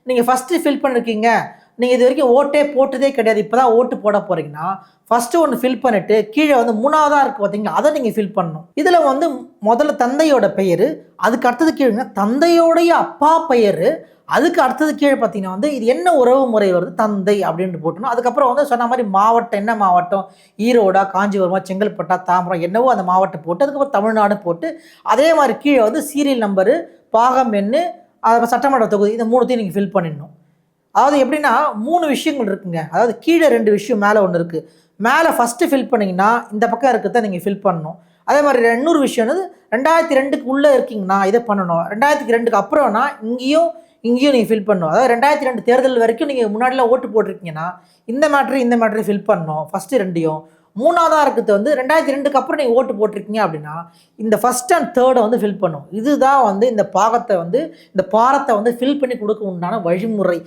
நீங்கள் first fill பண்ணியிருக்கீங்க, நீங்கள் இது வரைக்கும் ஓட்டே போட்டதே கிடையாது, இப்போ தான் ஓட்டு போட போகிறீங்கன்னா ஃபஸ்ட்டு ஒன்று ஃபில் பண்ணிவிட்டு கீழே வந்து 3வதா இருக்குது பார்த்தீங்களா, அதை நீங்கள் ஃபில் பண்ணணும். இதில் வந்து முதல்ல தந்தையோட பெயர், அதுக்கு அடுத்தது கீழே தந்தையோடைய அப்பா பெயர், அதுக்கு அடுத்தது கீழே பார்த்தீங்கன்னா வந்து இது என்ன உறவு முறை வருது தந்தை அப்படின்ட்டு போட்டணும். அதுக்கப்புறம் வந்து சொன்ன மாதிரி மாவட்டம் என்ன மாவட்டம், ஈரோடா, காஞ்சிபுரமா, செங்கல்பட்டா, தாம்பரம் என்னவோ அந்த மாவட்டம் போட்டு அதுக்கப்புறம் தமிழ்நாடு போட்டு அதே மாதிரி கீழே வந்து சீரியல் நம்பரு, பாகம் எண்ணு, அது சட்டமன்ற தொகுதி, இந்த 3த்தையும் நீங்கள் ஃபில் பண்ணிடணும். அதாவது எப்படின்னா 3 விஷயங்கள் இருக்குங்க. அதாவது கீழே 2 விஷயம், மேலே ஒன்று இருக்குது. மேலே ஃபஸ்ட்டு ஃபில் பண்ணிங்கன்னா இந்த பக்கம் இருக்கிறத நீங்கள் ஃபில் பண்ணணும். அதே மாதிரி இன்னொரு விஷயம் வந்து 2002க்கு உள்ளே இருக்கீங்கன்னா இதை பண்ணணும். 2002க்கு அப்புறம்னா இங்கேயும் நீங்கள் ஃபில் பண்ணணும். அதாவது 2002 தேர்தல் வரைக்கும் நீங்கள் முன்னாடிலாம் ஓட்டு போட்டிருக்கீங்கன்னா இந்த மேட்ரு ஃபில் பண்ணணும் ஃபஸ்ட்டு 2யும். 3வதா இருக்கிறது வந்து 2002க்கு அப்புறம் நீங்கள் ஓட்டு போட்டிருக்கீங்க அப்படின்னா இந்த ஃபஸ்ட் அண்ட் தேர்டை வந்து ஃபில் பண்ணும். இதுதான் வந்து இந்த பாரத்தை வந்து ஃபில் பண்ணி கொடுக்க உண்டான வழிமுறை.